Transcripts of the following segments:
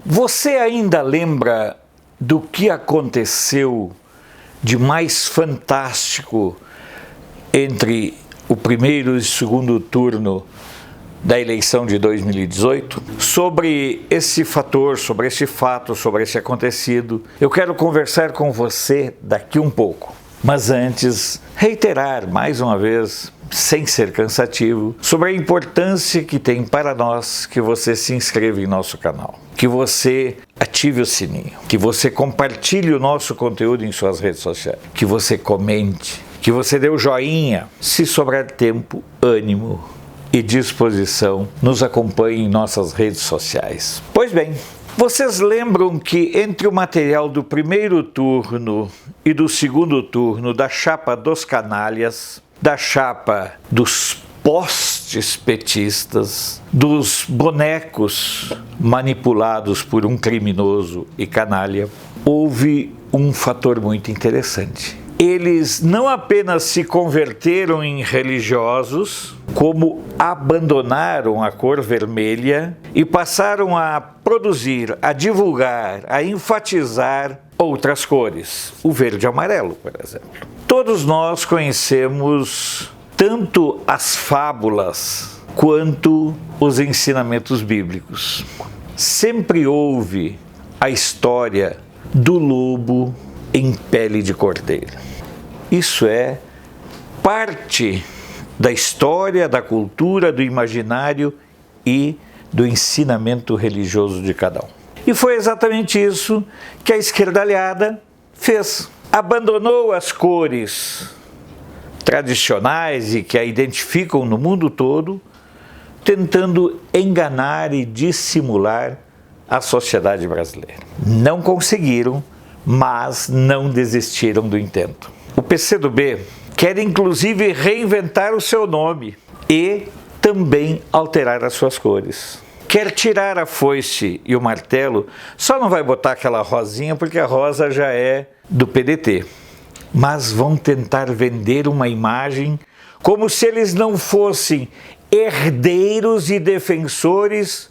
Você ainda lembra do que aconteceu de mais fantástico entre o primeiro e o segundo turno da eleição de 2018? Sobre esse fator, sobre esse fato, sobre esse acontecido, eu quero conversar com você daqui um pouco. Mas antes, reiterar mais uma vez, sem ser cansativo, sobre a importância que tem para nós que você se inscreva em nosso canal, que você ative o sininho, que você compartilhe o nosso conteúdo em suas redes sociais, que você comente, que você dê o joinha. Se sobrar tempo, ânimo e disposição, nos acompanhe em nossas redes sociais. Pois bem, vocês lembram que entre o material do primeiro turno e do segundo turno da chapa dos canalhas, da chapa dos postes petistas, dos bonecos manipulados por um criminoso e canalha, houve um fator muito interessante. Eles não apenas se converteram em religiosos, como abandonaram a cor vermelha e passaram a produzir, a divulgar, a enfatizar outras cores, o verde e amarelo, por exemplo. Todos nós conhecemos tanto as fábulas quanto os ensinamentos bíblicos. Sempre houve a história do lobo em pele de cordeiro. Isso é parte da história, da cultura, do imaginário e do ensinamento religioso de cada um. E foi exatamente isso que a esquerdalhada fez. Abandonou as cores tradicionais e que a identificam no mundo todo, tentando enganar e dissimular a sociedade brasileira. Não conseguiram, mas não desistiram do intento. O PCdoB quer inclusive reinventar o seu nome e também alterar as suas cores. Quer tirar a foice e o martelo, só não vai botar aquela rosinha porque a rosa já é do PDT. Mas vão tentar vender uma imagem como se eles não fossem herdeiros e defensores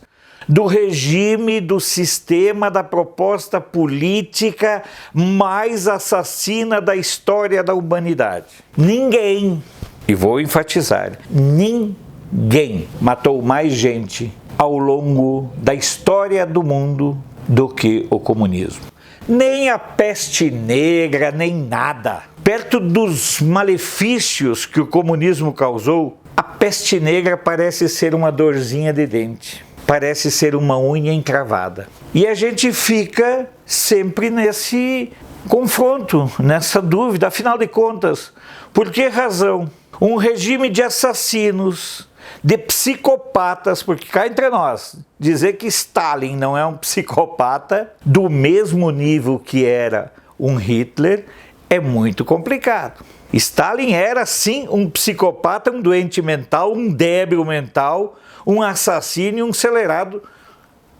do regime, do sistema, da proposta política mais assassina da história da humanidade. Ninguém, e vou enfatizar, ninguém matou mais gente ao longo da história do mundo do que o comunismo. Nem a peste negra, nem nada. Perto dos malefícios que o comunismo causou, a peste negra parece ser uma dorzinha de dente. Parece ser uma unha encravada. E a gente fica sempre nesse confronto, nessa dúvida. Afinal de contas, por que razão um regime de assassinos, de psicopatas, porque cá entre nós, dizer que Stalin não é um psicopata do mesmo nível que era um Hitler é muito complicado. Stalin era sim um psicopata, um doente mental, um débil mental, um assassino e um acelerado,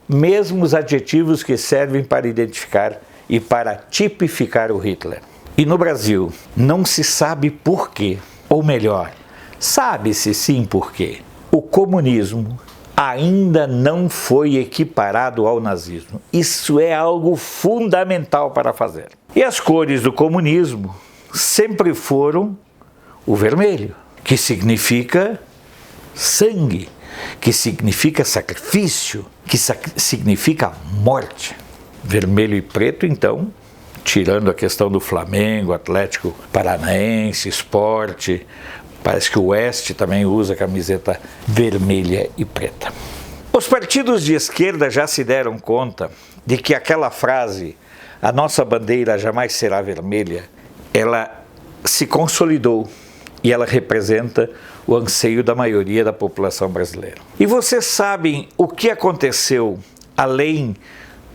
mesmos adjetivos que servem para identificar e para tipificar o Hitler. E no Brasil não se sabe por quê, ou melhor, sabe-se sim por quê. O comunismo ainda não foi equiparado ao nazismo. Isso é algo fundamental para fazer. E as cores do comunismo sempre foram o vermelho, que significa sangue, que significa sacrifício, que significa morte. Vermelho e preto, então, tirando a questão do Flamengo, Atlético Paranaense, Sport, parece que o Oeste também usa camiseta vermelha e preta. Os partidos de esquerda já se deram conta de que aquela frase, a nossa bandeira jamais será vermelha, ela se consolidou e ela representa o anseio da maioria da população brasileira. E vocês sabem o que aconteceu além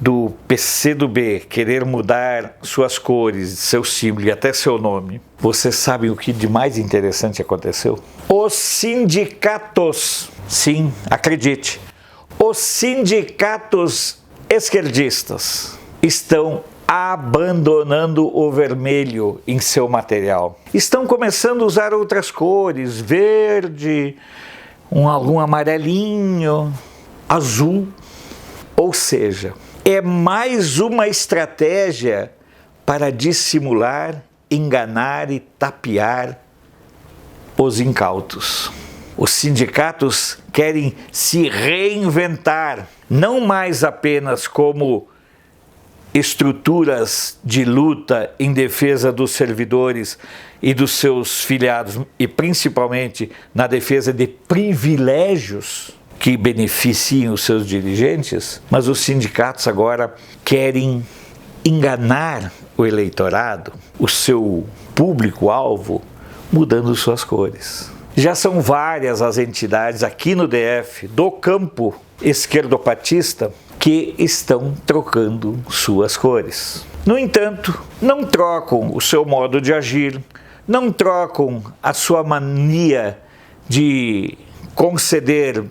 do PCdoB querer mudar suas cores, seu símbolo e até seu nome? Vocês sabem o que de mais interessante aconteceu? Os sindicatos, sim, acredite, os sindicatos esquerdistas estão abandonando o vermelho em seu material. Estão começando a usar outras cores, verde, algum amarelinho, azul. Ou seja, é mais uma estratégia para dissimular, enganar e tapear os incautos. Os sindicatos querem se reinventar, não mais apenas como estruturas de luta em defesa dos servidores e dos seus filiados, e principalmente na defesa de privilégios que beneficiam os seus dirigentes, mas os sindicatos agora querem enganar o eleitorado, o seu público-alvo, mudando suas cores. Já são várias as entidades aqui no DF, do campo esquerdopatista, que estão trocando suas cores. No entanto, não trocam o seu modo de agir, não trocam a sua mania de conceder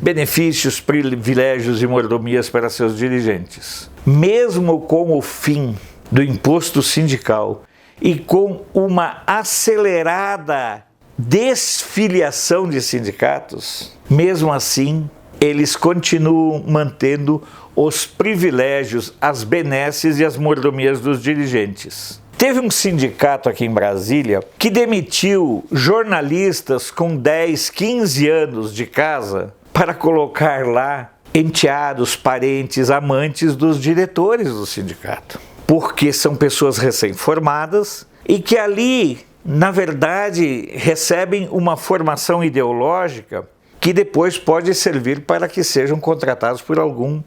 benefícios, privilégios e mordomias para seus dirigentes. Mesmo com o fim do imposto sindical e com uma acelerada desfiliação de sindicatos, mesmo assim, eles continuam mantendo os privilégios, as benesses e as mordomias dos dirigentes. Teve um sindicato aqui em Brasília que demitiu jornalistas com 10, 15 anos de casa para colocar lá enteados, parentes, amantes dos diretores do sindicato. Porque são pessoas recém-formadas e que ali, na verdade, recebem uma formação ideológica que depois pode servir para que sejam contratados por algum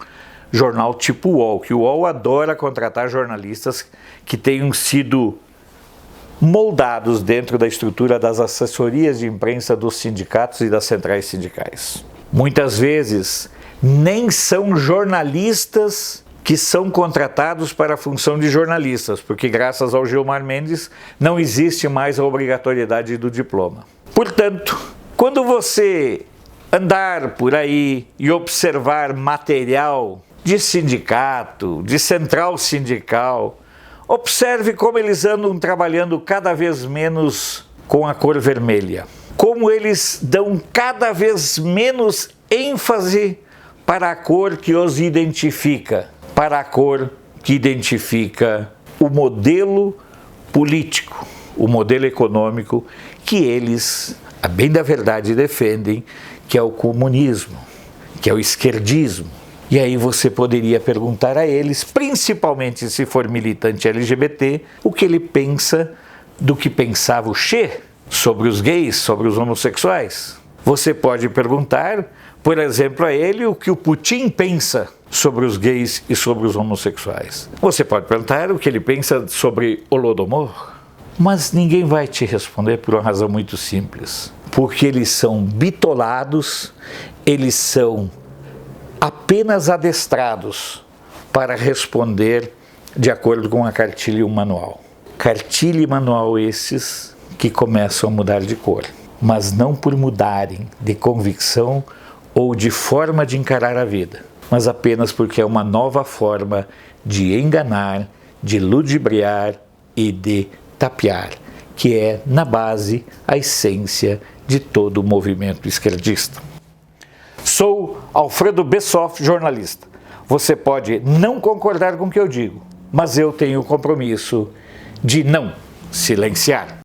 jornal tipo UOL, que o UOL adora contratar jornalistas que tenham sido moldados dentro da estrutura das assessorias de imprensa dos sindicatos e das centrais sindicais. Muitas vezes nem são jornalistas que são contratados para a função de jornalistas, porque graças ao Gilmar Mendes não existe mais a obrigatoriedade do diploma. Portanto, quando você andar por aí e observar material de sindicato, de central sindical, observe como eles andam trabalhando cada vez menos com a cor vermelha. Como eles dão cada vez menos ênfase para a cor que os identifica, para a cor que identifica o modelo político, o modelo econômico que eles, a bem da verdade, defendem, que é o comunismo, que é o esquerdismo. E aí você poderia perguntar a eles, principalmente se for militante LGBT, o que ele pensa do que pensava o Che sobre os gays, sobre os homossexuais. Você pode perguntar, por exemplo, a ele o que o Putin pensa sobre os gays e sobre os homossexuais. Você pode perguntar o que ele pensa sobre Holodomor. Mas ninguém vai te responder por uma razão muito simples. Porque eles são bitolados, eles são apenas adestrados para responder de acordo com a cartilha e o manual. Cartilha e manual esses que começam a mudar de cor, mas não por mudarem de convicção ou de forma de encarar a vida, mas apenas porque é uma nova forma de enganar, de ludibriar e de tapear, que é, na base, a essência de todo o movimento esquerdista. Sou Alfredo Bessoff, jornalista. Você pode não concordar com o que eu digo, mas eu tenho o compromisso de não silenciar.